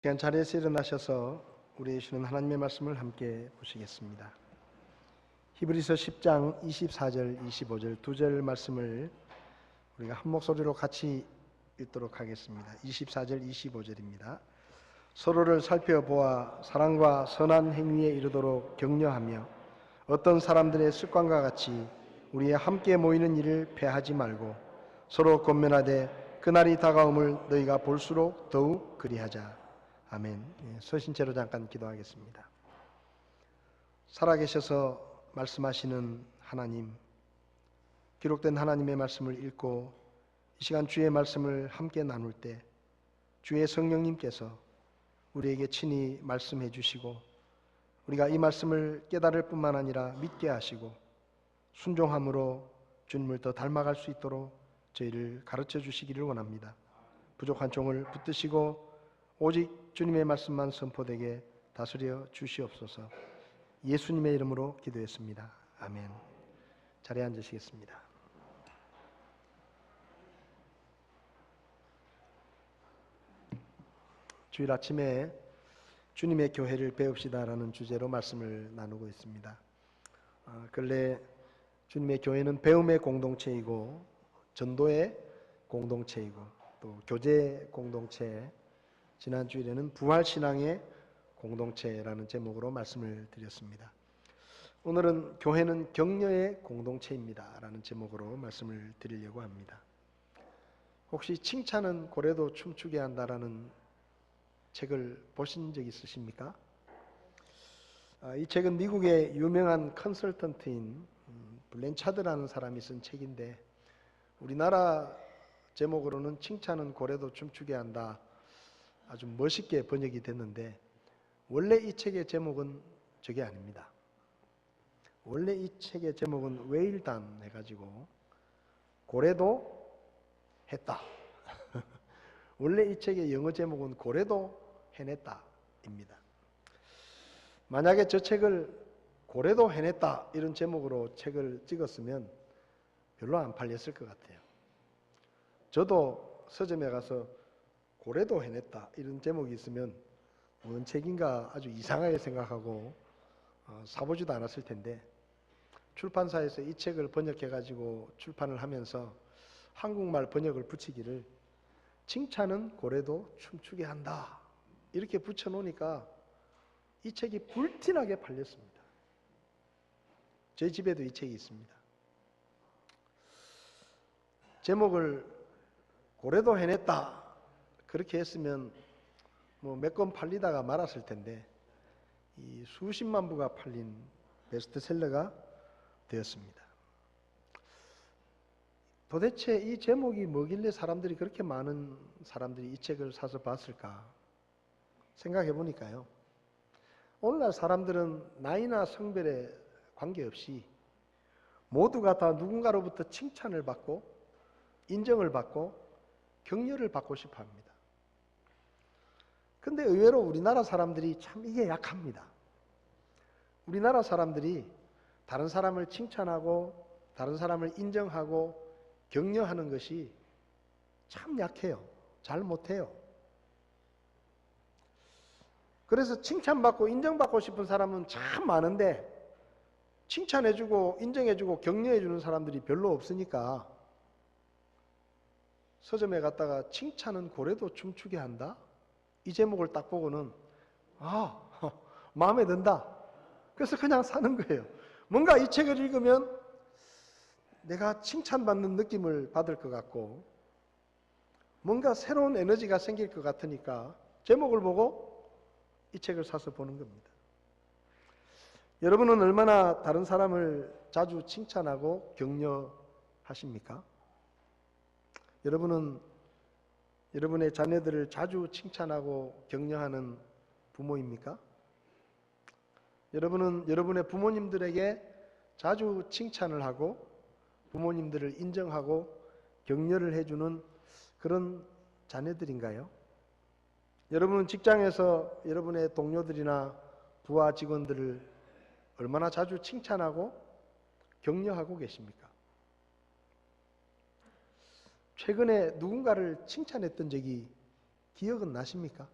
시간 자리에서 일어나셔서 우리 주시는 하나님의 말씀을 함께 보시겠습니다. 히브리서 10장 24절 25절 두 절 말씀을 우리가 한 목소리로 같이 읽도록 하겠습니다. 24절 25절입니다. 서로를 살펴보아 사랑과 선한 행위에 이르도록 격려하며 어떤 사람들의 습관과 같이 우리의 함께 모이는 일을 패하지 말고 서로 권면하되 그날이 다가옴을 너희가 볼수록 더욱 그리하자. 아멘. 서신 채로 잠깐 기도하겠습니다. 살아계셔서 말씀하시는 하나님, 기록된 하나님의 말씀을 읽고 이 시간 주의 말씀을 함께 나눌 때 주의 성령님께서 우리에게 친히 말씀해 주시고 우리가 이 말씀을 깨달을 뿐만 아니라 믿게 하시고 순종함으로 주님을 더 닮아갈 수 있도록 저희를 가르쳐 주시기를 원합니다. 부족한 종을 붙드시고 오직 주님의 말씀만 선포되게 다스려 주시옵소서. 예수님의 이름으로 기도했습니다. 아멘. 자리에 앉으시겠습니다. 주일 아침에 주님의 교회를 배웁시다라는 주제로 말씀을 나누고 있습니다. 근래 주님의 교회는 배움의 공동체이고 전도의 공동체이고 또 교제 공동체, 지난 주일에는 부활신앙의 공동체라는 제목으로 말씀을 드렸습니다. 오늘은 교회는 격려의 공동체입니다 라는 제목으로 말씀을 드리려고 합니다. 혹시 칭찬은 고래도 춤추게 한다라는 책을 보신 적 있으십니까? 이 책은 미국의 유명한 컨설턴트인 블렌차드라는 사람이 쓴 책인데 우리나라 제목으로는 칭찬은 고래도 춤추게 한다, 아주 멋있게 번역이 됐는데 원래 이 책의 제목은 저게 아닙니다. 원래 이 책의 제목은 웨일단 해가지고 고래도 했다. 원래 이 책의 영어 제목은 고래도 해냈다 입니다. 만약에 저 책을 고래도 해냈다 이런 제목으로 책을 찍었으면 별로 안 팔렸을 것 같아요. 저도 서점에 가서 고래도 해냈다 이런 제목이 있으면 뭔 책인가 아주 이상하게 생각하고 사보지도 않았을 텐데 출판사에서 이 책을 번역해 가지고 출판을 하면서 한국말 번역을 붙이기를 칭찬은 고래도 춤추게 한다 이렇게 붙여놓으니까 이 책이 불티나게 팔렸습니다. 저희 집에도 이 책이 있습니다. 제목을 고래도 해냈다 그렇게 했으면 뭐 몇 권 팔리다가 말았을 텐데 이 수십만 부가 팔린 베스트셀러가 되었습니다. 도대체 이 제목이 뭐길래 사람들이 그렇게 많은 사람들이 이 책을 사서 봤을까 생각해 보니까요. 오늘날 사람들은 나이나 성별에 관계없이 모두가 다 누군가로부터 칭찬을 받고 인정을 받고 격려를 받고 싶어 합니다. 근데 의외로 우리나라 사람들이 참 이게 약합니다. 우리나라 사람들이 다른 사람을 칭찬하고 다른 사람을 인정하고 격려하는 것이 참 약해요. 잘 못해요. 그래서 칭찬받고 인정받고 싶은 사람은 참 많은데 칭찬해주고 인정해주고 격려해주는 사람들이 별로 없으니까 서점에 갔다가 칭찬은 고래도 춤추게 한다? 이 제목을 딱 보고는 마음에 든다. 그래서 그냥 사는 거예요. 뭔가 이 책을 읽으면 내가 칭찬받는 느낌을 받을 것 같고 뭔가 새로운 에너지가 생길 것 같으니까 제목을 보고 이 책을 사서 보는 겁니다. 여러분은 얼마나 다른 사람을 자주 칭찬하고 격려하십니까? 여러분은 여러분의 자녀들을 자주 칭찬하고 격려하는 부모입니까? 여러분은 여러분의 부모님들에게 자주 칭찬을 하고 부모님들을 인정하고 격려를 해주는 그런 자녀들인가요? 여러분은 직장에서 여러분의 동료들이나 부하 직원들을 얼마나 자주 칭찬하고 격려하고 계십니까? 최근에 누군가를 칭찬했던 적이 기억은 나십니까?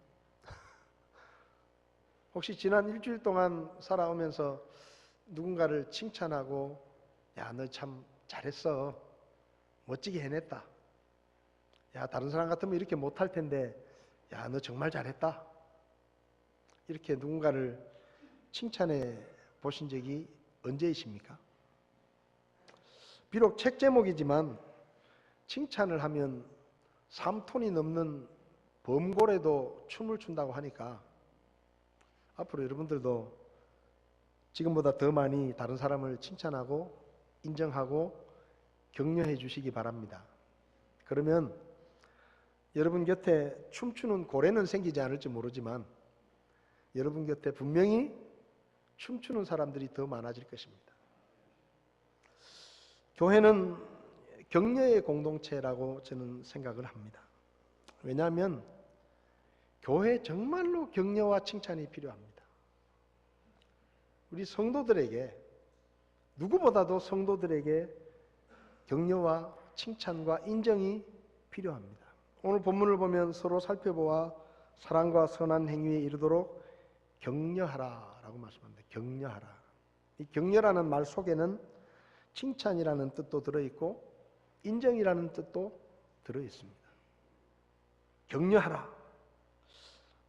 혹시 지난 일주일 동안 살아오면서 누군가를 칭찬하고 야, 너 참 잘했어. 멋지게 해냈다. 야, 다른 사람 같으면 이렇게 못할 텐데 야, 너 정말 잘했다. 이렇게 누군가를 칭찬해 보신 적이 언제이십니까? 비록 책 제목이지만 칭찬을 하면 3톤이 넘는 범고래도 춤을 춘다고 하니까 앞으로 여러분들도 지금보다 더 많이 다른 사람을 칭찬하고 인정하고 격려해 주시기 바랍니다. 그러면 여러분 곁에 춤추는 고래는 생기지 않을지 모르지만 여러분 곁에 분명히 춤추는 사람들이 더 많아질 것입니다. 교회는 격려의 공동체라고 저는 생각을 합니다. 왜냐하면 교회에 정말로 격려와 칭찬이 필요합니다. 우리 성도들에게, 누구보다도 성도들에게 격려와 칭찬과 인정이 필요합니다. 오늘 본문을 보면 서로 살펴보아 사랑과 선한 행위에 이르도록 격려하라 라고 말씀합니다. 격려하라. 이 격려라는 말 속에는 칭찬이라는 뜻도 들어있고 인정이라는 뜻도 들어있습니다. 격려하라.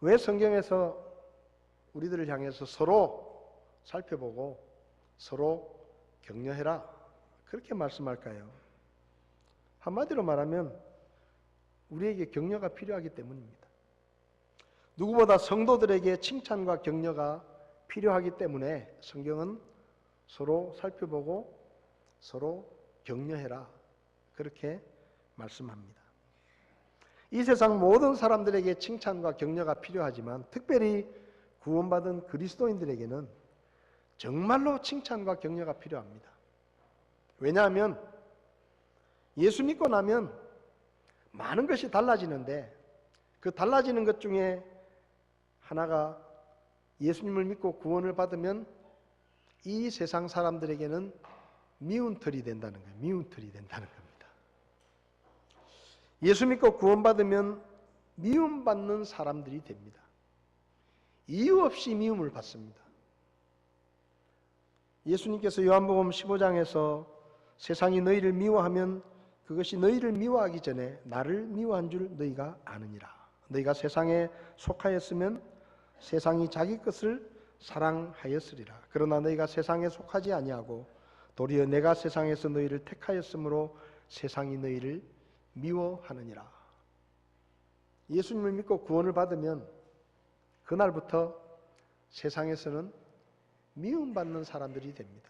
왜 성경에서 우리들을 향해서 서로 살펴보고 서로 격려해라 그렇게 말씀할까요? 한마디로 말하면 우리에게 격려가 필요하기 때문입니다. 누구보다 성도들에게 칭찬과 격려가 필요하기 때문에 성경은 서로 살펴보고 서로 격려해라 그렇게 말씀합니다. 이 세상 모든 사람들에게 칭찬과 격려가 필요하지만 특별히 구원받은 그리스도인들에게는 정말로 칭찬과 격려가 필요합니다. 왜냐하면 예수 믿고 나면 많은 것이 달라지는데 그 달라지는 것 중에 하나가 예수님을 믿고 구원을 받으면 이 세상 사람들에게는 미운털이 된다는 거예요. 미운털이 된다는 겁니다. 예수 믿고 구원받으면 미움받는 사람들이 됩니다. 이유 없이 미움을 받습니다. 예수님께서 요한복음 15장에서 세상이 너희를 미워하면 그것이 너희를 미워하기 전에 나를 미워한 줄 너희가 아느니라. 너희가 세상에 속하였으면 세상이 자기 것을 사랑하였으리라. 그러나 너희가 세상에 속하지 아니하고 도리어 내가 세상에서 너희를 택하였으므로 세상이 너희를 미워하느니라. 예수님을 믿고 구원을 받으면 그날부터 세상에서는 미움받는 사람들이 됩니다.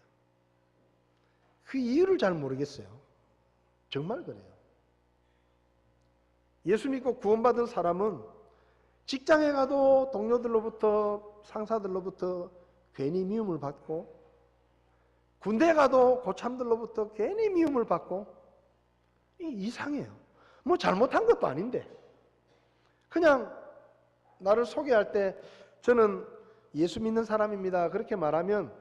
그 이유를 잘 모르겠어요. 정말 그래요. 예수 믿고 구원받은 사람은 직장에 가도 동료들로부터 상사들로부터 괜히 미움을 받고 군대 가도 고참들로부터 괜히 미움을 받고 이상해요. 뭐 잘못한 것도 아닌데 그냥 나를 소개할 때 저는 예수 믿는 사람입니다 그렇게 말하면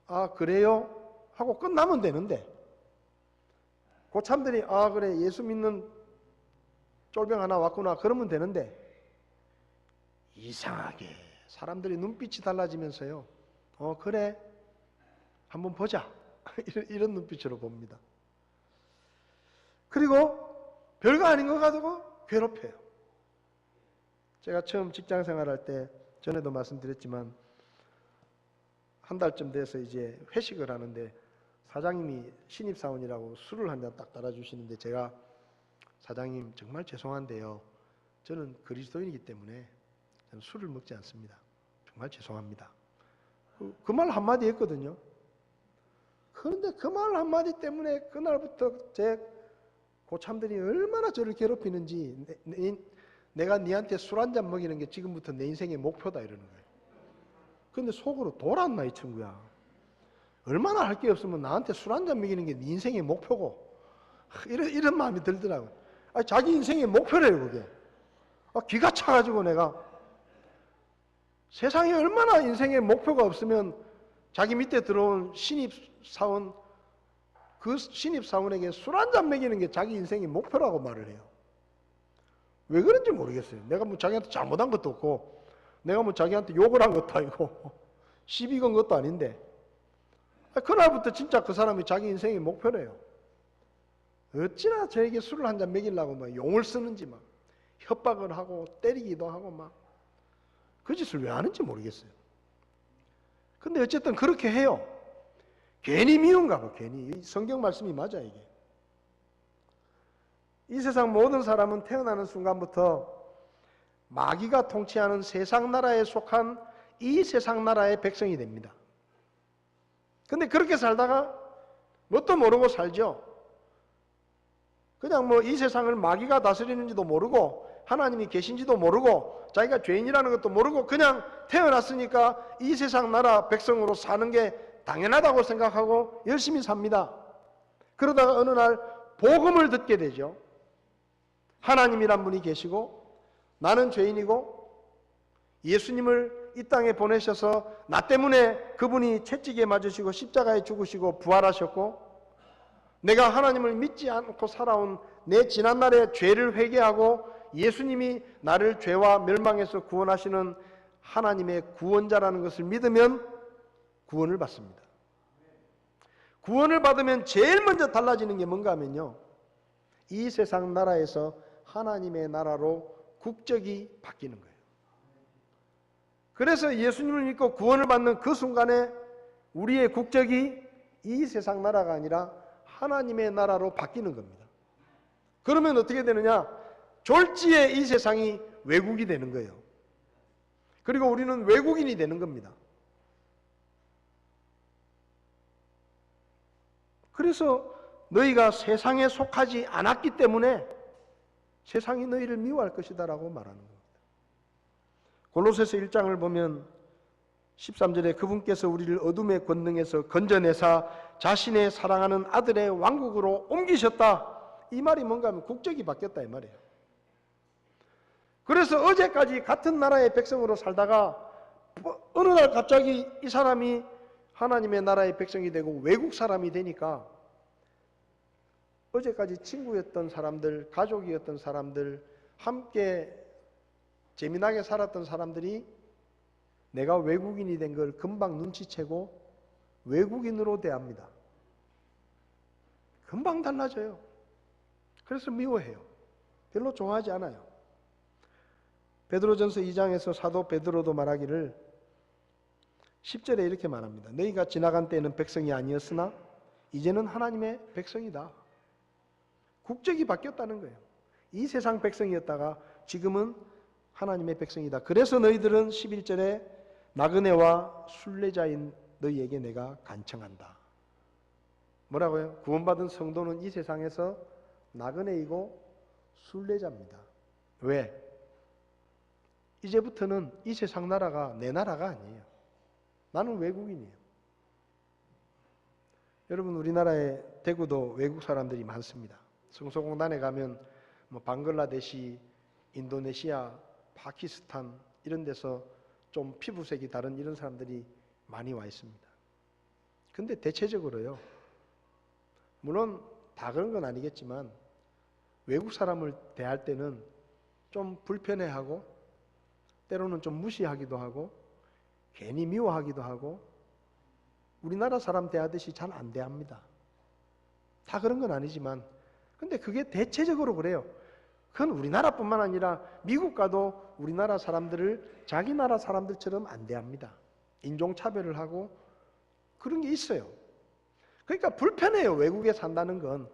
아 그래요? 하고 끝나면 되는데 고참들이 아 그래 예수 믿는 쫄병 하나 왔구나 그러면 되는데 이상하게 사람들이 눈빛이 달라지면서요 그래 한번 보자 이런 눈빛으로 봅니다. 그리고 별거 아닌 것 가지고 괴롭혀요. 제가 처음 직장 생활할 때 전에도 말씀드렸지만 한 달쯤 돼서 이제 회식을 하는데 사장님이 신입사원이라고 술을 한 잔 딱 따라주시는데 제가 사장님 정말 죄송한데요. 저는 그리스도인이기 때문에 저는 술을 먹지 않습니다. 정말 죄송합니다. 그 말 한마디 했거든요. 그런데 그 말 한마디 때문에 그날부터 제 고참들이 얼마나 저를 괴롭히는지 내가 니한테 술 한 잔 먹이는 게 지금부터 내 인생의 목표다 이러는 거예요. 근데 속으로 돌았나 이 친구야. 얼마나 할 게 없으면 나한테 술 한 잔 먹이는 게 네 인생의 목표고 이런 마음이 들더라고요. 자기 인생의 목표래요 그게. 기가 차가지고 내가 세상에 얼마나 인생의 목표가 없으면 자기 밑에 들어온 신입사원 그 신입사원에게 술 한 잔 먹이는 게 자기 인생의 목표라고 말을 해요. 왜 그런지 모르겠어요. 내가 뭐 자기한테 잘못한 것도 없고 내가 뭐 자기한테 욕을 한 것도 아니고 시비 건 것도 아닌데 그날부터 진짜 그 사람이 자기 인생의 목표래요. 어찌나 저에게 술을 한 잔 먹이려고 막 용을 쓰는지 막 협박을 하고 때리기도 하고 막 그 짓을 왜 하는지 모르겠어요. 근데 어쨌든 그렇게 해요. 괜히 미운가 봐. 괜히. 성경 말씀이 맞아 이게. 이 세상 모든 사람은 태어나는 순간부터 마귀가 통치하는 세상 나라에 속한 이 세상 나라의 백성이 됩니다. 근데 그렇게 살다가 뭣도 모르고 살죠. 그냥 뭐 이 세상을 마귀가 다스리는지도 모르고 하나님이 계신지도 모르고 자기가 죄인이라는 것도 모르고 그냥 태어났으니까 이 세상 나라 백성으로 사는 게 당연하다고 생각하고 열심히 삽니다. 그러다가 어느 날 복음을 듣게 되죠. 하나님이란 분이 계시고 나는 죄인이고 예수님을 이 땅에 보내셔서 나 때문에 그분이 채찍에 맞으시고 십자가에 죽으시고 부활하셨고 내가 하나님을 믿지 않고 살아온 내 지난날의 죄를 회개하고 예수님이 나를 죄와 멸망에서 구원하시는 하나님의 구원자라는 것을 믿으면 구원을 받습니다. 구원을 받으면 제일 먼저 달라지는 게 뭔가 하면요, 이 세상 나라에서 하나님의 나라로 국적이 바뀌는 거예요. 그래서 예수님을 믿고 구원을 받는 그 순간에 우리의 국적이 이 세상 나라가 아니라 하나님의 나라로 바뀌는 겁니다. 그러면 어떻게 되느냐? 졸지에 이 세상이 외국이 되는 거예요. 그리고 우리는 외국인이 되는 겁니다. 그래서 너희가 세상에 속하지 않았기 때문에 세상이 너희를 미워할 것이다 라고 말하는 겁니다. 골로새서 1장을 보면 13절에 그분께서 우리를 어둠의 권능에서 건져내사 자신의 사랑하는 아들의 왕국으로 옮기셨다. 이 말이 뭔가 하면 국적이 바뀌었다 이 말이에요. 그래서 어제까지 같은 나라의 백성으로 살다가 어느 날 갑자기 이 사람이 하나님의 나라의 백성이 되고 외국 사람이 되니까 어제까지 친구였던 사람들, 가족이었던 사람들, 함께 재미나게 살았던 사람들이 내가 외국인이 된 걸 금방 눈치채고 외국인으로 대합니다. 금방 달라져요. 그래서 미워해요. 별로 좋아하지 않아요. 베드로전서 2장에서 사도 베드로도 말하기를 10절에 이렇게 말합니다. 너희가 지나간 때에는 백성이 아니었으나 이제는 하나님의 백성이다. 국적이 바뀌었다는 거예요. 이 세상 백성이었다가 지금은 하나님의 백성이다. 그래서 너희들은 11절에 나그네와 순례자인 너희에게 내가 간청한다. 뭐라고요? 구원받은 성도는 이 세상에서 나그네이고 순례자입니다. 왜? 이제부터는 이 세상 나라가 내 나라가 아니에요. 나는 외국인이에요. 여러분 우리나라에 대구도 외국 사람들이 많습니다. 성소공단에 가면 뭐 방글라데시, 인도네시아, 파키스탄 이런 데서 좀 피부색이 다른 이런 사람들이 많이 와 있습니다. 근데 대체적으로요, 물론 다 그런 건 아니겠지만 외국 사람을 대할 때는 좀 불편해하고 때로는 좀 무시하기도 하고 괜히 미워하기도 하고 우리나라 사람 대하듯이 잘 안 대합니다. 다 그런 건 아니지만 근데 그게 대체적으로 그래요. 그건 우리나라뿐만 아니라 미국 가도 우리나라 사람들을 자기 나라 사람들처럼 안 대합니다. 인종차별을 하고 그런 게 있어요. 그러니까 불편해요. 외국에 산다는 건.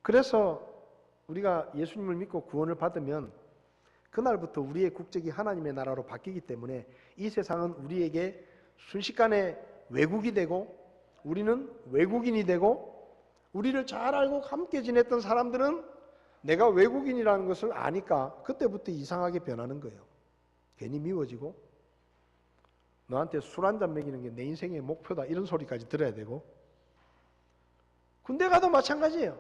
그래서 우리가 예수님을 믿고 구원을 받으면 그날부터 우리의 국적이 하나님의 나라로 바뀌기 때문에 이 세상은 우리에게 순식간에 외국이 되고 우리는 외국인이 되고 우리를 잘 알고 함께 지냈던 사람들은 내가 외국인이라는 것을 아니까 그때부터 이상하게 변하는 거예요. 괜히 미워지고 너한테 술 한잔 먹이는 게 내 인생의 목표다 이런 소리까지 들어야 되고 군대 가도 마찬가지예요.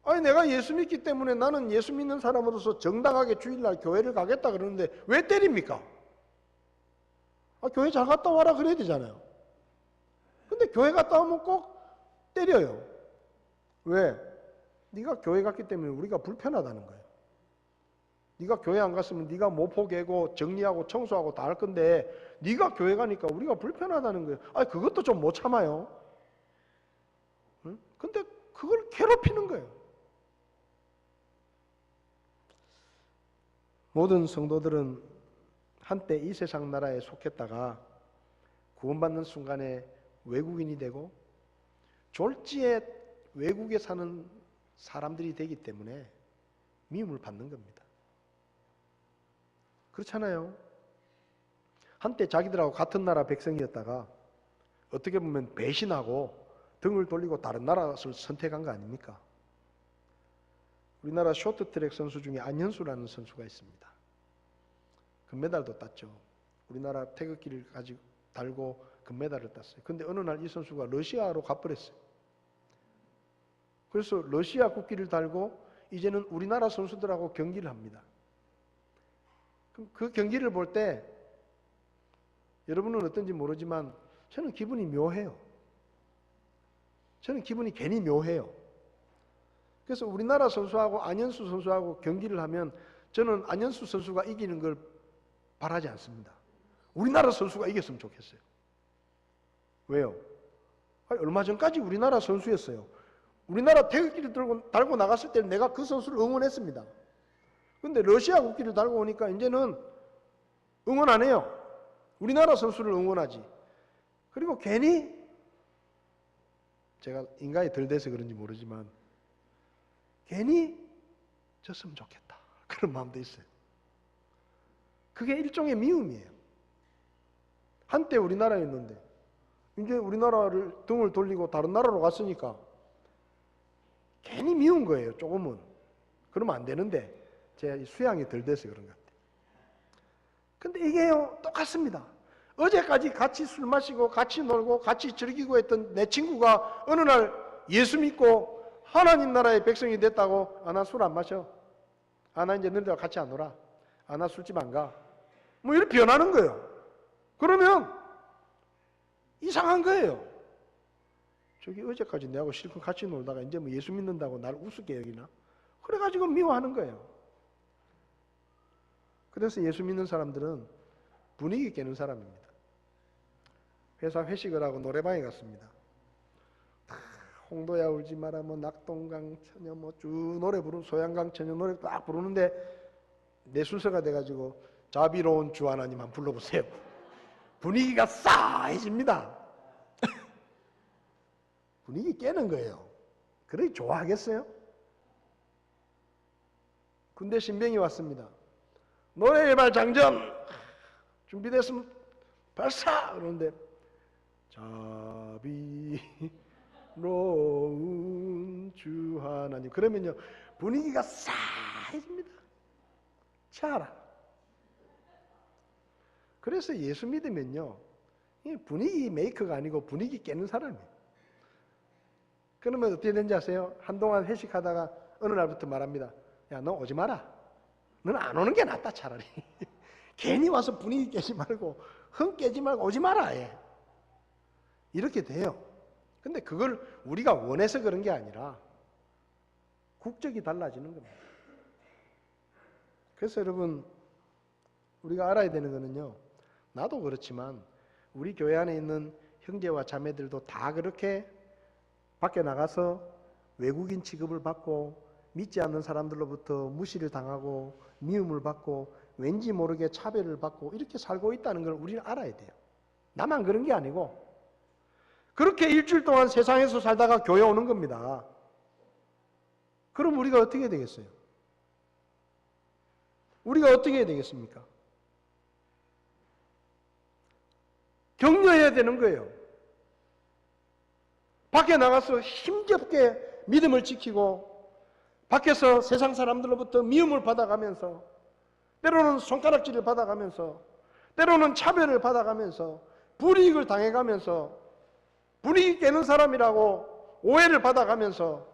아니 내가 예수 믿기 때문에 나는 예수 믿는 사람으로서 정당하게 주일날 교회를 가겠다 그러는데 왜 때립니까? 교회 잘 갔다 와라 그래야 되잖아요. 근데 교회 갔다 오면 꼭 때려요. 왜? 네가 교회 갔기 때문에 우리가 불편하다는 거예요. 네가 교회 안 갔으면 네가 모포 개고 정리하고 청소하고 다 할 건데 네가 교회 가니까 우리가 불편하다는 거예요. 아니 그것도 좀 못 참아요. 응? 근데 그걸 괴롭히는 거예요. 모든 성도들은 한때 이 세상 나라에 속했다가 구원받는 순간에 외국인이 되고 졸지에 외국에 사는 사람들이 되기 때문에 미움을 받는 겁니다. 그렇잖아요. 한때 자기들하고 같은 나라 백성이었다가 어떻게 보면 배신하고 등을 돌리고 다른 나라를 선택한 거 아닙니까? 우리나라 쇼트트랙 선수 중에 안현수라는 선수가 있습니다. 금메달도 땄죠. 우리나라 태극기를 가지고 달고 금메달을 땄어요. 근데 어느 날 이 선수가 러시아로 가버렸어요. 그래서 러시아 국기를 달고 이제는 우리나라 선수들하고 경기를 합니다. 그 경기를 볼 때 여러분은 어떤지 모르지만 저는 기분이 묘해요. 저는 기분이 괜히 묘해요. 그래서 우리나라 선수하고 안현수 선수하고 경기를 하면 저는 안현수 선수가 이기는 걸 바라지 않습니다. 우리나라 선수가 이겼으면 좋겠어요. 왜요? 얼마 전까지 우리나라 선수였어요. 우리나라 태극기를 달고 나갔을 때는 내가 그 선수를 응원했습니다. 근데 러시아 국기를 달고 오니까 이제는 응원 안 해요. 우리나라 선수를 응원하지. 그리고 괜히 제가 인간이 덜 돼서 그런지 모르지만 괜히 졌으면 좋겠다. 그런 마음도 있어요. 그게 일종의 미움이에요. 한때 우리나라였는데 이제 우리나라를 등을 돌리고 다른 나라로 갔으니까 괜히 미운 거예요. 조금은. 그러면 안 되는데 제 수양이 덜 돼서 그런 것 같아요. 근데 이게요 똑같습니다. 어제까지 같이 술 마시고 같이 놀고 같이 즐기고 했던 내 친구가 어느 날 예수 믿고 하나님 나라의 백성이 됐다고 나 술 안 마셔. 나 이제 너희들과 같이 안 놀아. 나 술집 안 가. 뭐 이렇게 변하는 거예요. 그러면 이상한 거예요. 저기 어제까지 내하고 실컷 같이 놀다가 이제 뭐 예수 믿는다고 날 우습게 여기나? 그래가지고 미워하는 거예요. 그래서 예수 믿는 사람들은 분위기 깨는 사람입니다. 회사 회식을 하고 노래방에 갔습니다. 홍도야 울지 마라 뭐 낙동강 처녀 뭐 쭉 노래 부르는 소양강 처녀 노래 딱 부르는데 내 순서가 돼가지고 자비로운 주 하나님 한번 불러보세요. 분위기가 싸해집니다. 분위기 깨는 거예요. 그러니 좋아하겠어요? 군대 신병이 왔습니다. 노래 예발 장전 준비됐으면 발사 그러는데 자비로운 주 하나님 그러면요 분위기가 싸해집니다. 차라. 그래서 예수 믿으면요 분위기 메이커가 아니고 분위기 깨는 사람이에요. 그러면 어떻게 되는지 아세요? 한동안 회식하다가 어느 날부터 말합니다. 야, 너 오지 마라. 너는 안 오는 게 낫다 차라리. 괜히 와서 분위기 깨지 말고 흥 깨지 말고 오지 마라. 예. 이렇게 돼요. 근데 그걸 우리가 원해서 그런 게 아니라 국적이 달라지는 겁니다. 그래서 여러분 우리가 알아야 되는 거는요. 나도 그렇지만 우리 교회 안에 있는 형제와 자매들도 다 그렇게 밖에 나가서 외국인 취급을 받고 믿지 않는 사람들로부터 무시를 당하고 미움을 받고 왠지 모르게 차별을 받고 이렇게 살고 있다는 걸 우리는 알아야 돼요. 나만 그런 게 아니고 그렇게 일주일 동안 세상에서 살다가 교회 오는 겁니다. 그럼 우리가 어떻게 해야 되겠어요? 우리가 어떻게 해야 되겠습니까? 격려해야 되는 거예요. 밖에 나가서 힘겹게 믿음을 지키고 밖에서 세상 사람들로부터 미움을 받아가면서 때로는 손가락질을 받아가면서 때로는 차별을 받아가면서 불이익을 당해가면서 분위기 깨는 사람이라고 오해를 받아가면서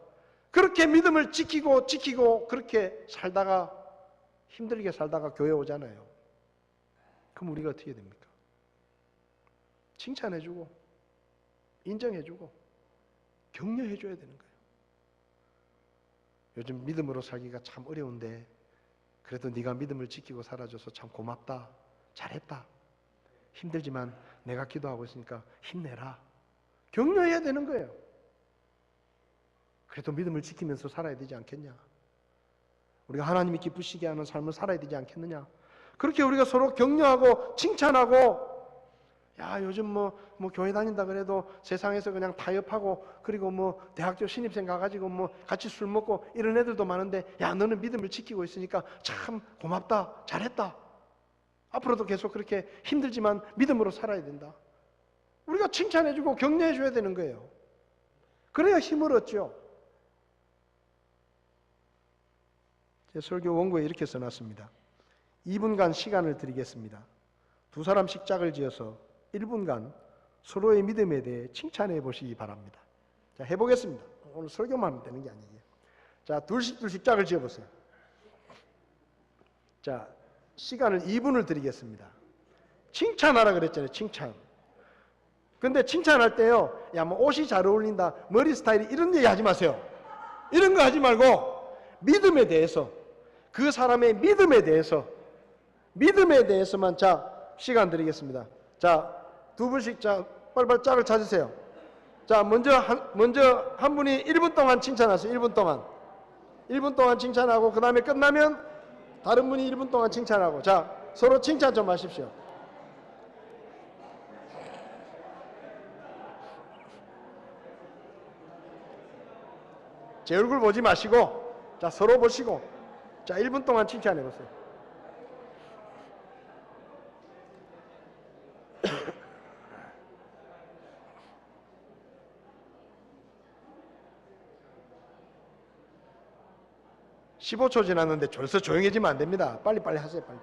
그렇게 믿음을 지키고 그렇게 살다가 힘들게 살다가 교회 오잖아요. 그럼 우리가 어떻게 됩니까? 칭찬해주고 인정해주고 격려해줘야 되는 거예요. 요즘 믿음으로 살기가 참 어려운데 그래도 네가 믿음을 지키고 살아줘서 참 고맙다. 잘했다. 힘들지만 내가 기도하고 있으니까 힘내라. 격려해야 되는 거예요. 그래도 믿음을 지키면서 살아야 되지 않겠냐? 우리가 하나님이 기쁘시게 하는 삶을 살아야 되지 않겠느냐? 그렇게 우리가 서로 격려하고 칭찬하고, 야 요즘 뭐 교회 다닌다 그래도 세상에서 그냥 타협하고, 그리고 뭐 대학교 신입생 가가지고 뭐 같이 술 먹고 이런 애들도 많은데, 야 너는 믿음을 지키고 있으니까 참 고맙다. 잘했다. 앞으로도 계속 그렇게 힘들지만 믿음으로 살아야 된다. 우리가 칭찬해주고 격려해줘야 되는 거예요. 그래야 힘을 얻죠. 제 설교 원고에 이렇게 써놨습니다. 2분간 시간을 드리겠습니다. 두 사람씩 짝을 지어서 1분간 서로의 믿음에 대해 칭찬해 보시기 바랍니다. 자, 해보겠습니다. 오늘 설교만 하면 되는 게 아니에요. 자, 둘씩 짝을 지어보세요. 자, 시간을 2분을 드리겠습니다. 칭찬하라 그랬잖아요. 칭찬. 근데 칭찬할 때요, 야 뭐 옷이 잘 어울린다, 머리 스타일이, 이런 얘기 하지 마세요. 이런 거 하지 말고 믿음에 대해서, 그 사람의 믿음에 대해서만. 자, 시간 드리겠습니다. 자, 두 분씩 자 빨리빨리 짝을 찾으세요. 자, 먼저 한 분이 1분 동안 칭찬하세요. 1분 동안 칭찬하고, 그 다음에 끝나면 다른 분이 1분 동안 칭찬하고. 자, 서로 칭찬 좀 하십시오. 제 얼굴 보지 마시고, 자, 서로 보시고, 자, 1분 동안 칭찬해 보세요. (15초) 지났는데 벌써 조용해지면 안 됩니다. 빨리빨리 하세요. 빨리.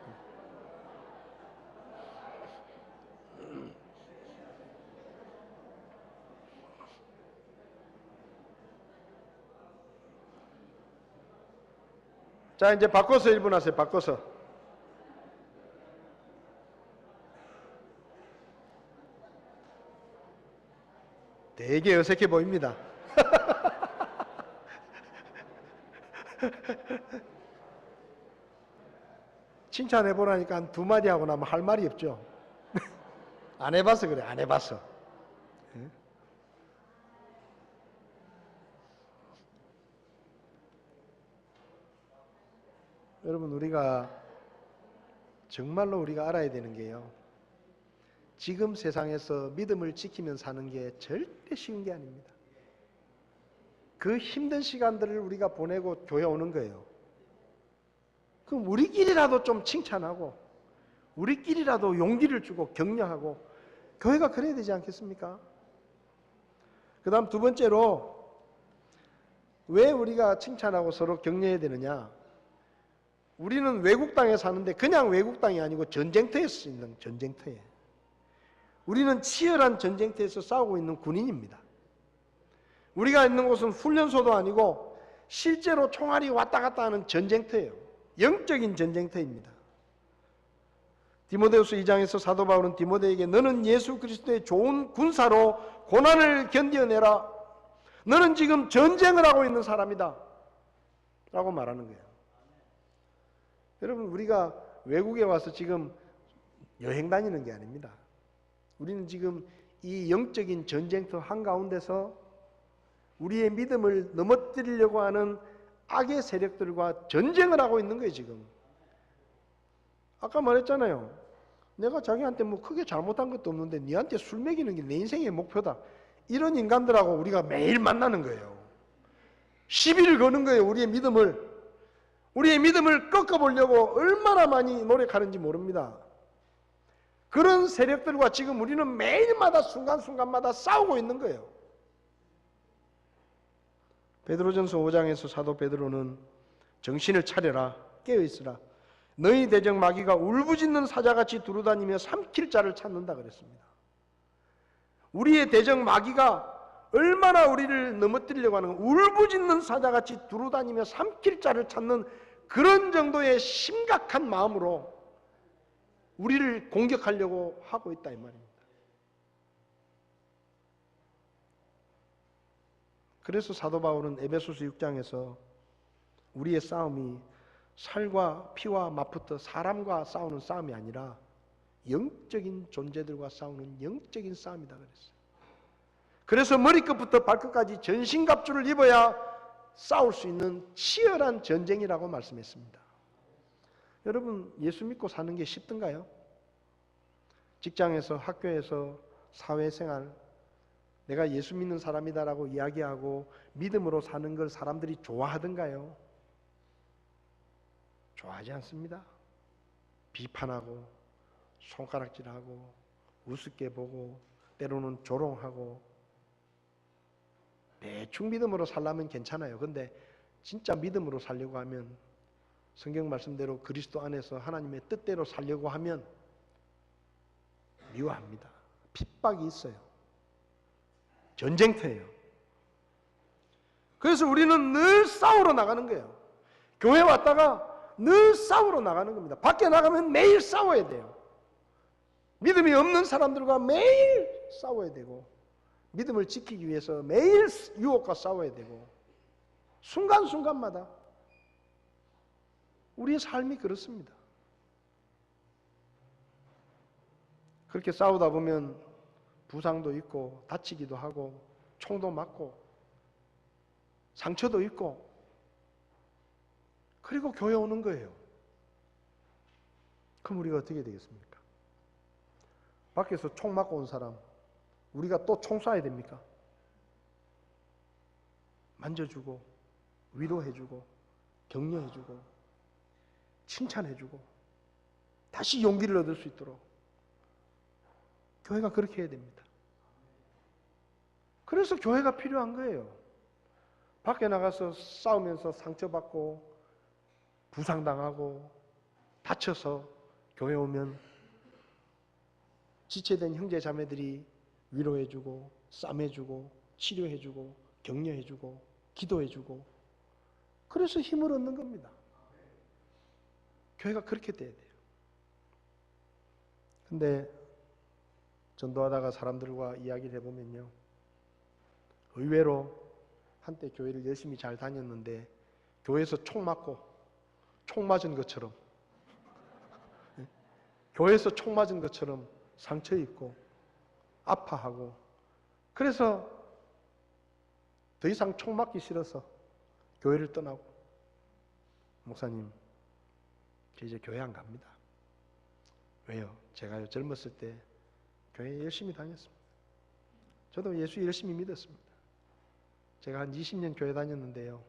자, 이제 바꿔서 1분 하세요. 바꿔서. 되게 어색해 보입니다. 칭찬해보라니까 한 2마디 하고 나면 할 말이 없죠. 안 해봐서 그래. 안 해봐서. 여러분, 우리가 정말로 우리가 알아야 되는 게요, 지금 세상에서 믿음을 지키면 사는 게 절대 쉬운 게 아닙니다. 그 힘든 시간들을 우리가 보내고 교회 오는 거예요. 그럼 우리끼리라도 좀 칭찬하고, 우리끼리라도 용기를 주고 격려하고, 교회가 그래야 되지 않겠습니까? 그 다음 두 번째로, 왜 우리가 칭찬하고 서로 격려해야 되느냐? 우리는 외국 땅에 사는데 그냥 외국 땅이 아니고 전쟁터에서 있는 전쟁터에, 우리는 치열한 전쟁터에서 싸우고 있는 군인입니다. 우리가 있는 곳은 훈련소도 아니고 실제로 총알이 왔다 갔다 하는 전쟁터예요. 영적인 전쟁터입니다. 디모데후서 2장에서 사도 바울은 디모데에게 너는 예수 그리스도의 좋은 군사로 고난을 견뎌내라. 너는 지금 전쟁을 하고 있는 사람이다 라고 말하는 거예요. 여러분, 우리가 외국에 와서 지금 여행 다니는 게 아닙니다. 우리는 지금 이 영적인 전쟁터 한가운데서 우리의 믿음을 넘어뜨리려고 하는 악의 세력들과 전쟁을 하고 있는 거예요. 지금 아까 말했잖아요. 내가 자기한테 뭐 크게 잘못한 것도 없는데 니한테 술 먹이는 게 내 인생의 목표다. 이런 인간들하고 우리가 매일 만나는 거예요. 시비를 거는 거예요. 우리의 믿음을 꺾어보려고 얼마나 많이 노력하는지 모릅니다. 그런 세력들과 지금 우리는 매일마다 순간순간마다 싸우고 있는 거예요. 베드로전서 5장에서 사도 베드로는 정신을 차려라, 깨어있으라. 너희 대적 마귀가 울부짖는 사자같이 두루다니며 삼킬 자를 찾는다 그랬습니다. 우리의 대적 마귀가 얼마나 우리를 넘어뜨리려고 하는, 울부짖는 사자같이 두루다니며 삼킬 자를 찾는 그런 정도의 심각한 마음으로 우리를 공격하려고 하고 있다 이 말입니다. 그래서 사도 바울은 에베소서 6장에서 우리의 싸움이 살과 피와 맞붙어 사람과 싸우는 싸움이 아니라 영적인 존재들과 싸우는 영적인 싸움이다 그랬어요. 그래서 머리끝부터 발끝까지 전신갑주를 입어야 싸울 수 있는 치열한 전쟁이라고 말씀했습니다. 여러분, 예수 믿고 사는 게 쉽던가요? 직장에서, 학교에서, 사회생활, 내가 예수 믿는 사람이다라고 이야기하고 믿음으로 사는 걸 사람들이 좋아하던가요? 좋아하지 않습니다. 비판하고 손가락질하고 우습게 보고 때로는 조롱하고. 대충 믿음으로 살려면 괜찮아요. 근데 진짜 믿음으로 살려고 하면, 성경 말씀대로 그리스도 안에서 하나님의 뜻대로 살려고 하면 미워합니다. 핍박이 있어요. 전쟁터예요. 그래서 우리는 늘 싸우러 나가는 거예요. 교회 왔다가 늘 싸우러 나가는 겁니다. 밖에 나가면 매일 싸워야 돼요. 믿음이 없는 사람들과 매일 싸워야 되고, 믿음을 지키기 위해서 매일 유혹과 싸워야 되고, 순간순간마다 우리의 삶이 그렇습니다. 그렇게 싸우다 보면 부상도 있고 다치기도 하고 총도 맞고 상처도 있고, 그리고 교회 오는 거예요. 그럼 우리가 어떻게 되겠습니까? 밖에서 총 맞고 온 사람, 우리가 또 총 쏴야 됩니까? 만져주고 위로해주고 격려해주고 칭찬해주고 다시 용기를 얻을 수 있도록 교회가 그렇게 해야 됩니다. 그래서 교회가 필요한 거예요. 밖에 나가서 싸우면서 상처받고 부상당하고 다쳐서 교회 오면 지체된 형제 자매들이 위로해주고 싸매주고 치료해주고 격려해주고 기도해주고, 그래서 힘을 얻는 겁니다. 교회가 그렇게 돼야 돼요. 근데 전도하다가 사람들과 이야기를 해보면요, 의외로 한때 교회를 열심히 잘 다녔는데 교회에서 총 맞고 총 맞은 것처럼 교회에서 총 맞은 것처럼 상처 입고 아파하고, 그래서 더 이상 총 맞기 싫어서 교회를 떠나고, 목사님, 저 이제 교회 안 갑니다. 왜요? 제가요 젊었을 때 교회 열심히 다녔습니다. 저도 예수 열심히 믿었습니다. 제가 한 20년 교회 다녔는데요,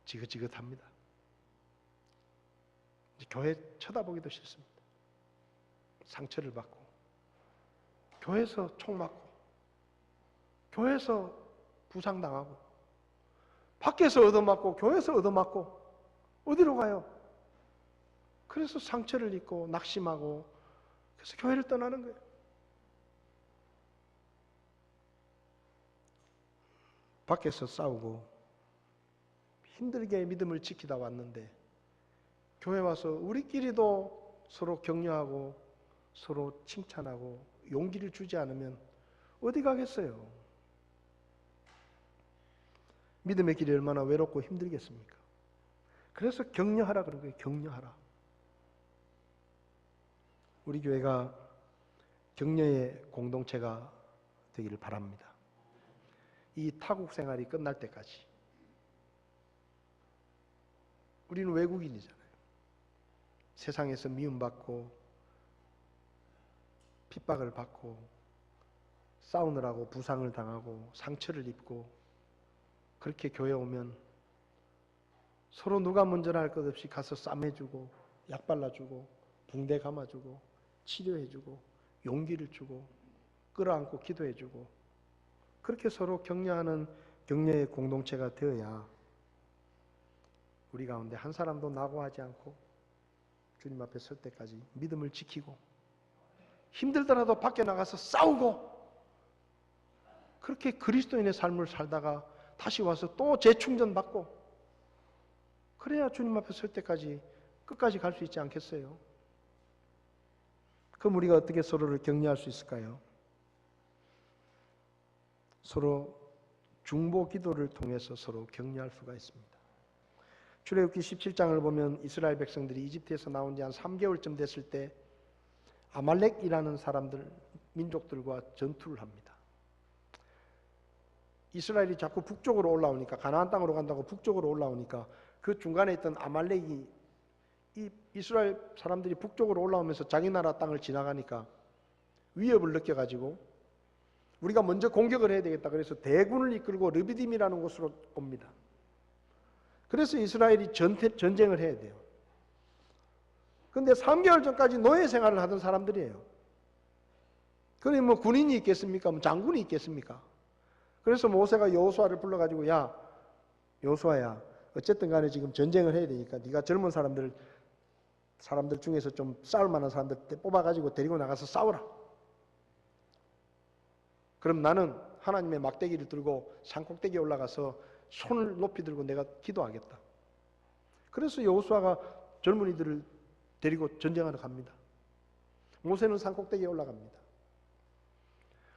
지긋지긋합니다. 이제 교회 쳐다보기도 싫습니다. 상처를 받고, 교회에서 총 맞고, 교회에서 부상당하고, 밖에서 얻어맞고 교회에서 얻어맞고, 어디로 가요? 그래서 상처를 입고 낙심하고, 그래서 교회를 떠나는 거예요. 밖에서 싸우고 힘들게 믿음을 지키다 왔는데 교회 와서 우리끼리도 서로 격려하고 서로 칭찬하고 용기를 주지 않으면 어디 가겠어요? 믿음의 길이 얼마나 외롭고 힘들겠습니까? 그래서 격려하라 그런 거예요. 격려하라. 우리 교회가 격려의 공동체가 되기를 바랍니다. 이 타국 생활이 끝날 때까지. 우리는 외국인이잖아요. 세상에서 미움받고 핍박을 받고 싸우느라고 부상을 당하고 상처를 입고, 그렇게 교회 오면 서로 누가 먼저라 할 것 없이 가서 쌈해주고 약 발라주고 붕대 감아주고 치료해주고 용기를 주고 끌어안고 기도해주고, 그렇게 서로 격려하는 격려의 공동체가 되어야 우리 가운데 한 사람도 낙오하지 않고 주님 앞에 설 때까지 믿음을 지키고, 힘들더라도 밖에 나가서 싸우고, 그렇게 그리스도인의 삶을 살다가 다시 와서 또 재충전받고, 그래야 주님 앞에 설 때까지 끝까지 갈 수 있지 않겠어요? 그럼 우리가 어떻게 서로를 격려할 수 있을까요? 서로 중보 기도를 통해서 서로 격려할 수가 있습니다. 출애굽기 17장을 보면 이스라엘 백성들이 이집트에서 나온 지 한 3개월쯤 됐을 때 아말렉이라는 사람들, 민족들과 전투를 합니다. 이스라엘이 자꾸 북쪽으로 올라오니까, 가나안 땅으로 간다고 북쪽으로 올라오니까 그 중간에 있던 아말렉이 이 이스라엘 사람들이 북쪽으로 올라오면서 자기 나라 땅을 지나가니까 위협을 느껴가지고 우리가 먼저 공격을 해야 되겠다. 그래서 대군을 이끌고 르비딤이라는 곳으로 옵니다. 그래서 이스라엘이 전쟁을 해야 돼요. 그런데 3개월 전까지 노예 생활을 하던 사람들이에요. 그러니 뭐 군인이 있겠습니까? 뭐 장군이 있겠습니까? 그래서 모세가 여호수아를 불러가지고, 야 여호수아야, 어쨌든 간에 지금 전쟁을 해야 되니까 네가 젊은 사람들 중에서 좀 싸울 만한 사람들 뽑아가지고 데리고 나가서 싸우라. 그럼 나는 하나님의 막대기를 들고 산꼭대기에 올라가서 손을 높이 들고 내가 기도하겠다. 그래서 여호수아가 젊은이들을 데리고 전쟁하러 갑니다. 모세는 산꼭대기에 올라갑니다.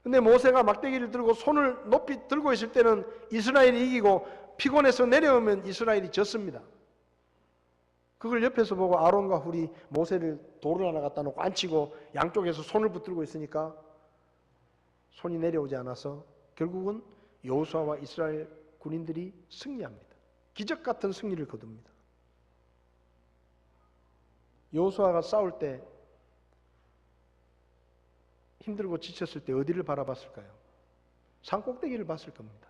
근데 모세가 막대기를 들고 손을 높이 들고 있을 때는 이스라엘이 이기고 피곤해서 내려오면 이스라엘이 졌습니다. 그걸 옆에서 보고 아론과 훌이 모세를 돌을 하나 갖다 놓고 앉히고 양쪽에서 손을 붙들고 있으니까 손이 내려오지 않아서 결국은 여호수아와 이스라엘 군인들이 승리합니다. 기적 같은 승리를 거둡니다. 여호수아가 싸울 때 힘들고 지쳤을 때 어디를 바라봤을까요? 산꼭대기를 봤을 겁니다.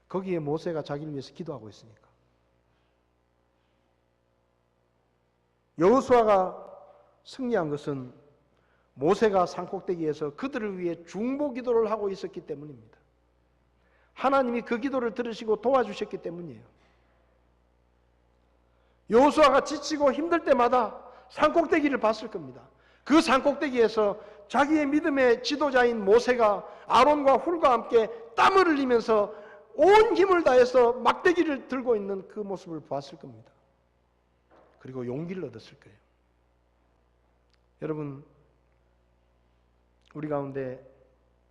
거기에 모세가 자기를 위해서 기도하고 있으니까. 여호수아가 승리한 것은 모세가 산꼭대기에서 그들을 위해 중보 기도를 하고 있었기 때문입니다. 하나님이 그 기도를 들으시고 도와주셨기 때문이에요. 여호수아가 지치고 힘들 때마다 산꼭대기를 봤을 겁니다. 그 산꼭대기에서 자기의 믿음의 지도자인 모세가 아론과 훌과 함께 땀을 흘리면서 온 힘을 다해서 막대기를 들고 있는 그 모습을 봤을 겁니다. 그리고 용기를 얻었을 거예요. 여러분, 우리 가운데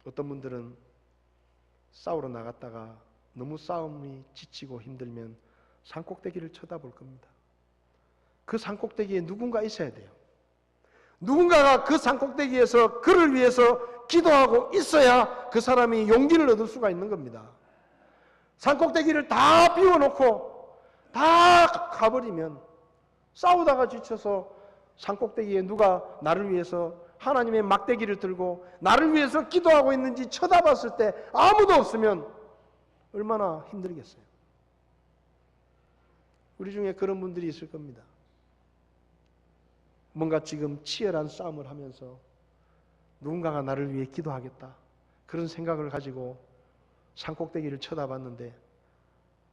어떤 분들은 싸우러 나갔다가 너무 싸움이 지치고 힘들면 산꼭대기를 쳐다볼 겁니다. 그 산꼭대기에 누군가 있어야 돼요. 누군가가 그 산꼭대기에서 그를 위해서 기도하고 있어야 그 사람이 용기를 얻을 수가 있는 겁니다. 산꼭대기를 다 비워놓고 다 가버리면 싸우다가 지쳐서 산꼭대기에 누가 나를 위해서 하나님의 막대기를 들고 나를 위해서 기도하고 있는지 쳐다봤을 때 아무도 없으면 얼마나 힘들겠어요. 우리 중에 그런 분들이 있을 겁니다. 뭔가 지금 치열한 싸움을 하면서 누군가가 나를 위해 기도하겠다, 그런 생각을 가지고 산꼭대기를 쳐다봤는데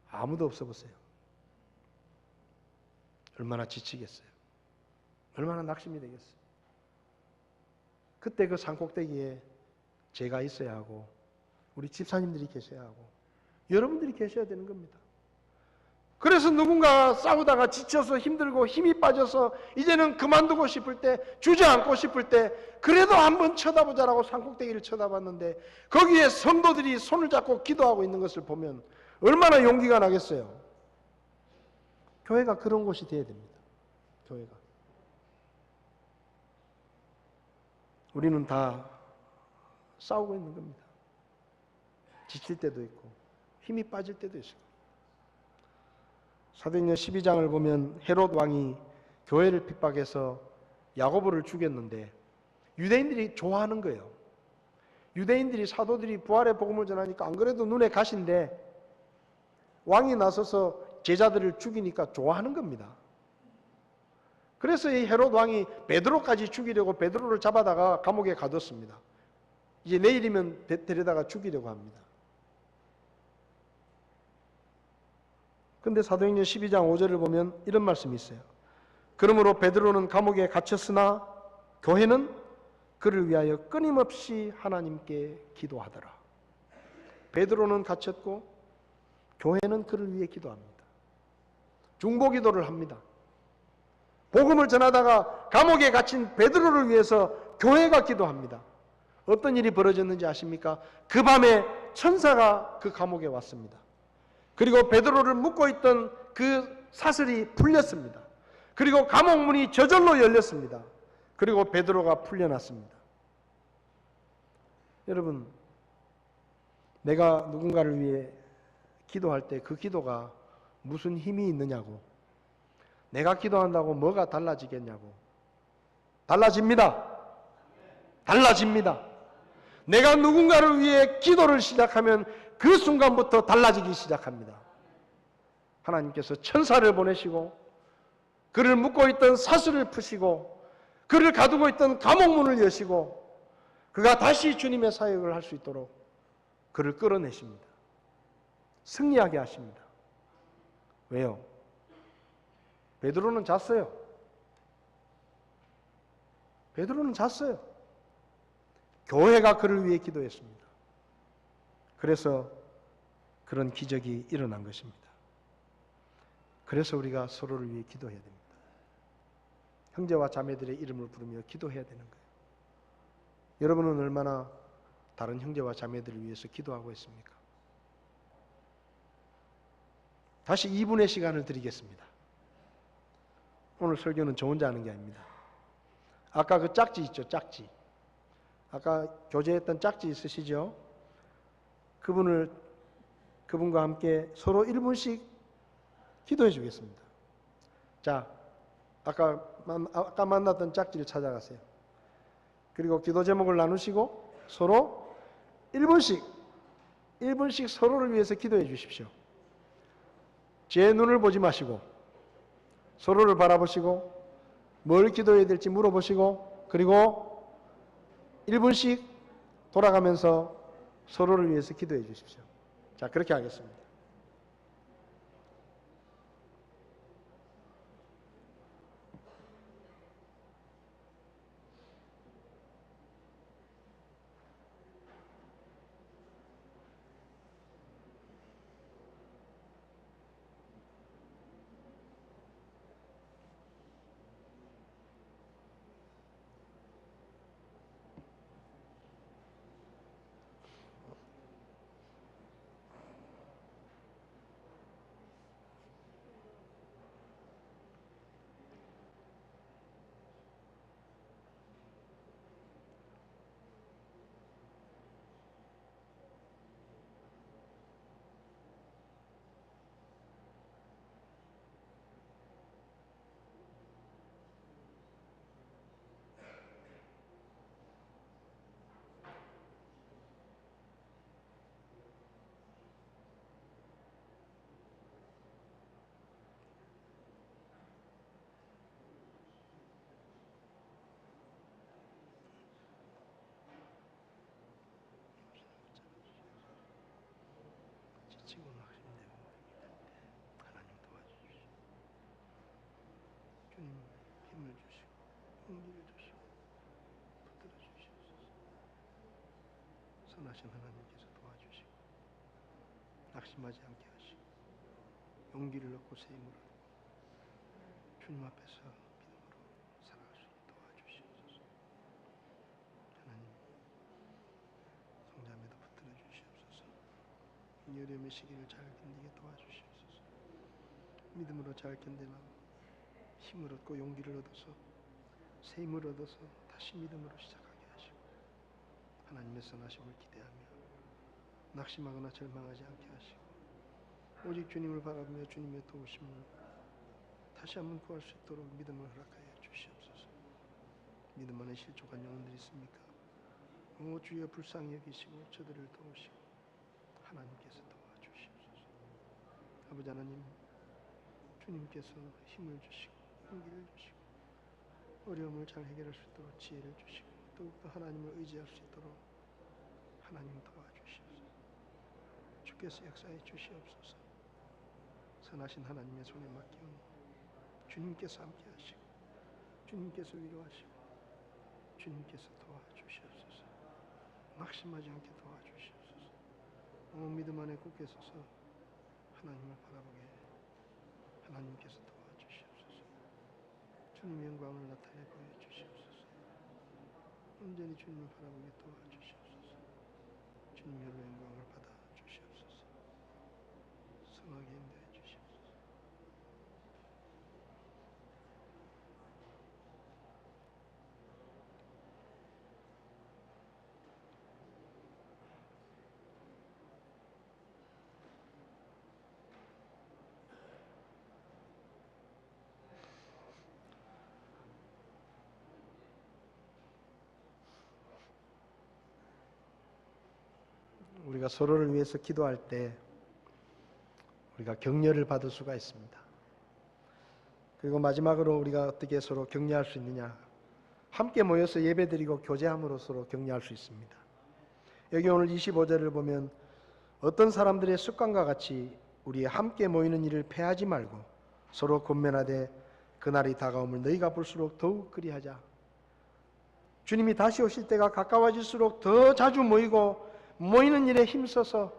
아무도 없어 보세요. 얼마나 지치겠어요. 얼마나 낙심이 되겠어요. 그때 그 산꼭대기에 제가 있어야 하고 우리 집사님들이 계셔야 하고 여러분들이 계셔야 되는 겁니다. 그래서 누군가 싸우다가 지쳐서 힘들고 힘이 빠져서 이제는 그만두고 싶을 때, 주저앉고 싶을 때 그래도 한번 쳐다보자라고 산꼭대기를 쳐다봤는데 거기에 성도들이 손을 잡고 기도하고 있는 것을 보면 얼마나 용기가 나겠어요. 교회가 그런 곳이 되어야 됩니다. 교회가. 우리는 다 싸우고 있는 겁니다. 지칠 때도 있고 힘이 빠질 때도 있어요. 사도행전 12장을 보면 헤롯 왕이 교회를 핍박해서 야고보를 죽였는데 유대인들이 좋아하는 거예요. 유대인들이, 사도들이 부활의 복음을 전하니까 안 그래도 눈에 가시인데 왕이 나서서 제자들을 죽이니까 좋아하는 겁니다. 그래서 이 헤롯 왕이 베드로까지 죽이려고 베드로를 잡아다가 감옥에 가뒀습니다. 이제 내일이면 데려다가 죽이려고 합니다. 근데 사도행전 12장 5절을 보면 이런 말씀이 있어요. 그러므로 베드로는 감옥에 갇혔으나 교회는 그를 위하여 끊임없이 하나님께 기도하더라. 베드로는 갇혔고 교회는 그를 위해 기도합니다. 중보 기도를 합니다. 복음을 전하다가 감옥에 갇힌 베드로를 위해서 교회가 기도합니다. 어떤 일이 벌어졌는지 아십니까? 그 밤에 천사가 그 감옥에 왔습니다. 그리고 베드로를 묶고 있던 그 사슬이 풀렸습니다. 그리고 감옥문이 저절로 열렸습니다. 그리고 베드로가 풀려났습니다. 여러분, 내가 누군가를 위해 기도할 때 그 기도가 무슨 힘이 있느냐고, 내가 기도한다고 뭐가 달라지겠냐고. 달라집니다. 달라집니다. 내가 누군가를 위해 기도를 시작하면 그 순간부터 달라지기 시작합니다. 하나님께서 천사를 보내시고 그를 묶고 있던 사슬을 푸시고 그를 가두고 있던 감옥문을 여시고 그가 다시 주님의 사역을 할 수 있도록 그를 끌어내십니다. 승리하게 하십니다. 왜요? 베드로는 잤어요. 베드로는 잤어요. 교회가 그를 위해 기도했습니다. 그래서 그런 기적이 일어난 것입니다. 그래서 우리가 서로를 위해 기도해야 됩니다. 형제와 자매들의 이름을 부르며 기도해야 되는 거예요. 여러분은 얼마나 다른 형제와 자매들을 위해서 기도하고 있습니까? 다시 2분의 시간을 드리겠습니다. 오늘 설교는 저 혼자 하는 게 아닙니다. 아까 그 짝지 있죠, 짝지. 아까 교제했던 짝지 있으시죠? 그분과 함께 서로 1분씩 기도해 주겠습니다. 자, 아까 만났던 짝지를 찾아가세요. 그리고 기도 제목을 나누시고 서로 1분씩 서로를 위해서 기도해 주십시오. 제 눈을 보지 마시고 서로를 바라보시고 뭘 기도해야 될지 물어보시고 그리고 1분씩 돌아가면서 서로를 위해서 기도해 주십시오. 자, 그렇게 하겠습니다. 지치고 낙심되고 하나님 도와주시고 주님 힘을 주시고 용기를 주시고 붙들어 주시옵소서. 선하신 하나님께서 도와주시고 낙심하지 않게 하시고 용기를 얻고 새 힘을 얻고 주님 앞에서 믿음으로 살아갈 수 있게 도와주시옵소서. 하나님 성자매도 붙들어 주시옵소서. 여름의 시기를 잘 견디게 도와주시옵소서. 믿음으로 잘 견디라 힘을 얻고 용기를 얻어서 새 힘을 얻어서 다시 믿음으로 시작하게 하시고 하나님의 선하심을 기대하며 낙심하거나 절망하지 않게 하시고 오직 주님을 바라보며 주님의 도우심을 다시 한번 구할 수 있도록 믿음을 허락하여 주시옵소서. 믿음 안에 실족한 영혼들이 있습니까? 오 주여 불쌍히 여기시고 저들을 도우시고 하나님께서 도와주시옵소서. 아버지 하나님, 주님께서 힘을 주시고 용기를 주시고 어려움을 잘 해결할 수 있도록 지혜를 주시고 더욱더 하나님을 의지할 수 있도록 하나님 도와주시옵소서. 주께서 역사해 주시옵소서. 선하신 하나님의 손에 맡기오니 주님께서 함께 하시고 주님께서 위로하시고 주님께서 도와주시옵소서. 낙심하지 않게 도와주시옵소서. 믿음 안에 굳게 서서 하나님을 바라보게 하나님께서 도와주시옵소서. 주님의 영광을 나타내 보여주시옵소서. 온전히 주님을 바라보게 도와주시옵소서. 주님의 영광을 받아 주시옵소서. 선하게 인도해 주시옵소서. 우리가 서로를 위해서 기도할 때 우리가 격려를 받을 수가 있습니다. 그리고 마지막으로 우리가 어떻게 서로 격려할 수 있느냐? 함께 모여서 예배드리고 교제함으로 서로 격려할 수 있습니다. 여기 오늘 25절을 보면 어떤 사람들의 습관과 같이 우리 함께 모이는 일을 패하지 말고 서로 권면하되 그날이 다가옴을 너희가 볼수록 더욱 그리하자. 주님이 다시 오실 때가 가까워질수록 더 자주 모이고 모이는 일에 힘써서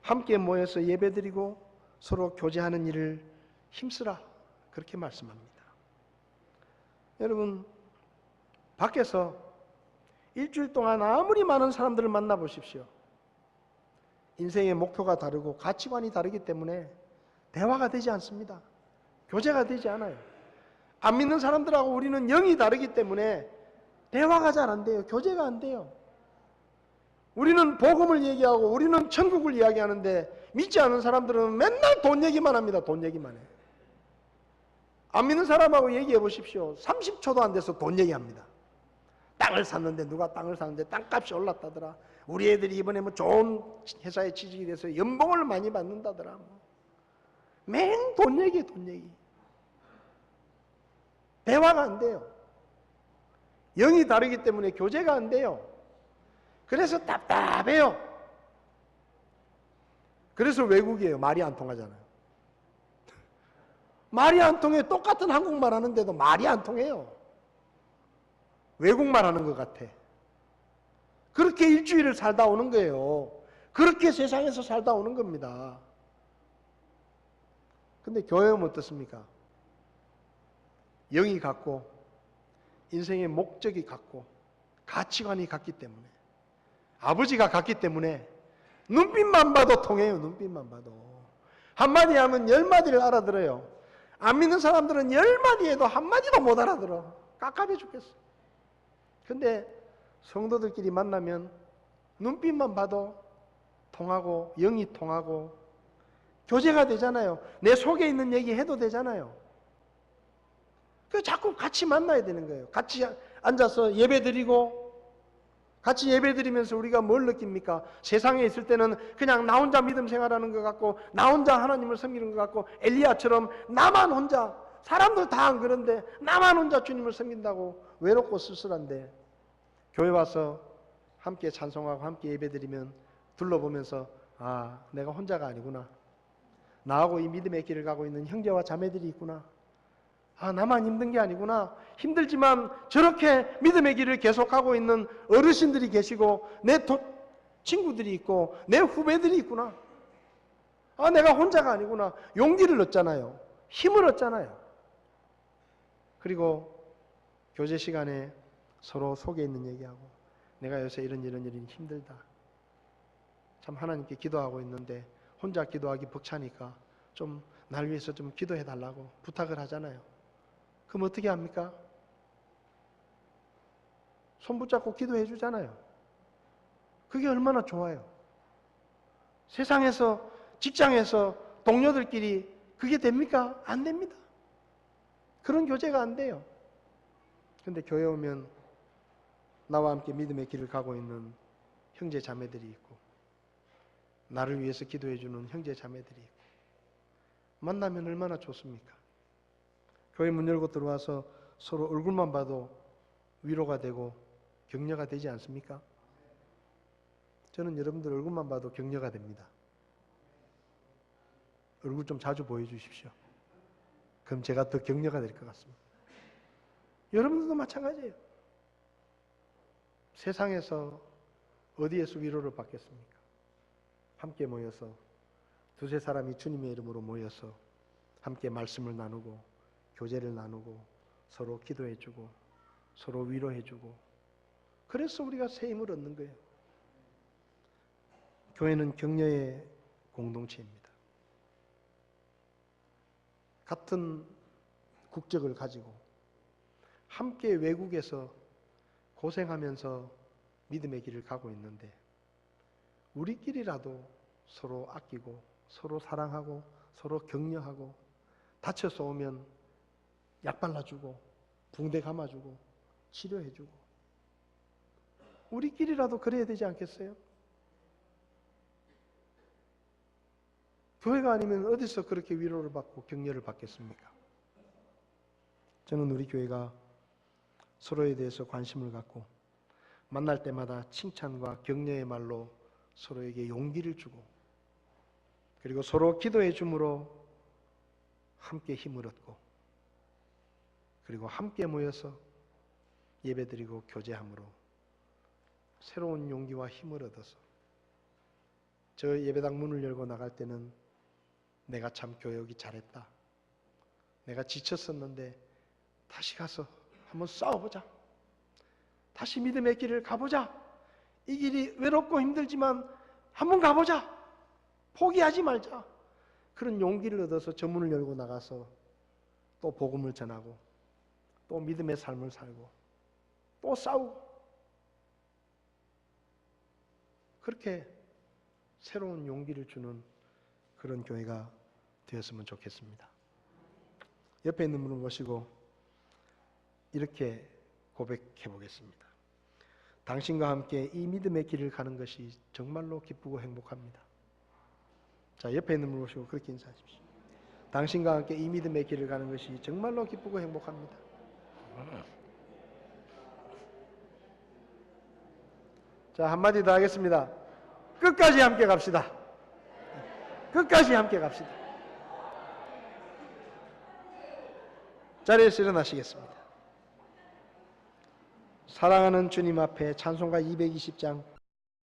함께 모여서 예배드리고 서로 교제하는 일을 힘쓰라. 그렇게 말씀합니다. 여러분, 밖에서 일주일 동안 아무리 많은 사람들을 만나보십시오. 인생의 목표가 다르고 가치관이 다르기 때문에 대화가 되지 않습니다. 교제가 되지 않아요. 안 믿는 사람들하고 우리는 영이 다르기 때문에 대화가 잘 안 돼요. 교제가 안 돼요. 우리는 복음을 얘기하고 우리는 천국을 이야기하는데 믿지 않은 사람들은 맨날 돈 얘기만 합니다. 돈 얘기만 해요. 안 믿는 사람하고 얘기해 보십시오. 30초도 안 돼서 돈 얘기합니다. 땅을 샀는데 누가 땅을 샀는데 땅값이 올랐다더라. 우리 애들이 이번에 뭐 좋은 회사에 취직이 돼서 연봉을 많이 받는다더라. 맨 돈 얘기해, 돈 얘기. 대화가 안 돼요. 영이 다르기 때문에 교제가 안 돼요. 그래서 답답해요. 그래서 외국이에요. 말이 안 통하잖아요. 말이 안 통해. 똑같은 한국말 하는데도 말이 안 통해요. 외국말 하는 것 같아. 그렇게 일주일을 살다 오는 거예요. 그렇게 세상에서 살다 오는 겁니다. 근데 교회는 어떻습니까? 영이 같고 인생의 목적이 같고 가치관이 같기 때문에 아버지가 같기 때문에 눈빛만 봐도 통해요. 눈빛만 봐도. 한마디 하면 10마디를 알아들어요. 안 믿는 사람들은 10마디 해도 한마디도 못 알아들어. 깝깝해 죽겠어. 근데 성도들끼리 만나면 눈빛만 봐도 통하고 영이 통하고 교제가 되잖아요. 내 속에 있는 얘기 해도 되잖아요. 그 자꾸 같이 만나야 되는 거예요. 같이 앉아서 예배드리고 같이 예배드리면서 우리가 뭘 느낍니까? 세상에 있을 때는 그냥 나 혼자 믿음 생활하는 것 같고 나 혼자 하나님을 섬기는 것 같고 엘리야처럼 나만 혼자 사람들 다 안 그런데 나만 혼자 주님을 섬긴다고 외롭고 쓸쓸한데 교회 와서 함께 찬송하고 함께 예배드리면 둘러보면서 아 내가 혼자가 아니구나. 나하고 이 믿음의 길을 가고 있는 형제와 자매들이 있구나. 아 나만 힘든 게 아니구나. 힘들지만 저렇게 믿음의 길을 계속하고 있는 어르신들이 계시고 내 친구들이 있고 내 후배들이 있구나. 아 내가 혼자가 아니구나. 용기를 얻잖아요. 힘을 얻잖아요. 그리고 교제 시간에 서로 속에 있는 얘기하고 내가 요새 이런 일이 힘들다. 참 하나님께 기도하고 있는데 혼자 기도하기 벅차니까 좀 날 위해서 좀 기도해 달라고 부탁을 하잖아요. 그럼 어떻게 합니까? 손 붙잡고 기도해 주잖아요. 그게 얼마나 좋아요. 세상에서 직장에서 동료들끼리 그게 됩니까? 안 됩니다. 그런 교제가 안 돼요. 근데 교회 오면 나와 함께 믿음의 길을 가고 있는 형제 자매들이 있고 나를 위해서 기도해 주는 형제 자매들이 있고 만나면 얼마나 좋습니까? 교회 문 열고 들어와서 서로 얼굴만 봐도 위로가 되고 격려가 되지 않습니까? 저는 여러분들 얼굴만 봐도 격려가 됩니다. 얼굴 좀 자주 보여주십시오. 그럼 제가 더 격려가 될 것 같습니다. 여러분들도 마찬가지예요. 세상에서 어디에서 위로를 받겠습니까? 함께 모여서 두세 사람이 주님의 이름으로 모여서 함께 말씀을 나누고 교제를 나누고 서로 기도해주고 서로 위로해주고 그래서 우리가 새 힘을 얻는 거예요. 교회는 격려의 공동체입니다. 같은 국적을 가지고 함께 외국에서 고생하면서 믿음의 길을 가고 있는데 우리끼리라도 서로 아끼고 서로 사랑하고 서로 격려하고 다쳐서 오면 약 발라주고 붕대 감아주고 치료해주고 우리끼리라도 그래야 되지 않겠어요? 교회가 아니면 어디서 그렇게 위로를 받고 격려를 받겠습니까? 저는 우리 교회가 서로에 대해서 관심을 갖고 만날 때마다 칭찬과 격려의 말로 서로에게 용기를 주고 그리고 서로 기도해 줌으로 함께 힘을 얻고 그리고 함께 모여서 예배드리고 교제함으로 새로운 용기와 힘을 얻어서 저 예배당 문을 열고 나갈 때는 내가 참 교회 오기 잘했다. 내가 지쳤었는데 다시 가서 한번 싸워보자. 다시 믿음의 길을 가보자. 이 길이 외롭고 힘들지만 한번 가보자. 포기하지 말자. 그런 용기를 얻어서 저 문을 열고 나가서 또 복음을 전하고 또 믿음의 삶을 살고 또 싸우고 그렇게 새로운 용기를 주는 그런 교회가 되었으면 좋겠습니다. 옆에 있는 분을 보시고 이렇게 고백해 보겠습니다. 당신과 함께 이 믿음의 길을 가는 것이 정말로 기쁘고 행복합니다. 자, 옆에 있는 분을 보시고 그렇게 인사하십시오. 당신과 함께 이 믿음의 길을 가는 것이 정말로 기쁘고 행복합니다. 자, 한마디 더 하겠습니다. 끝까지 함께 갑시다. 끝까지 함께 갑시다. 자리에서 일어나시겠습니다. 사랑하는 주님 앞에 찬송가 220장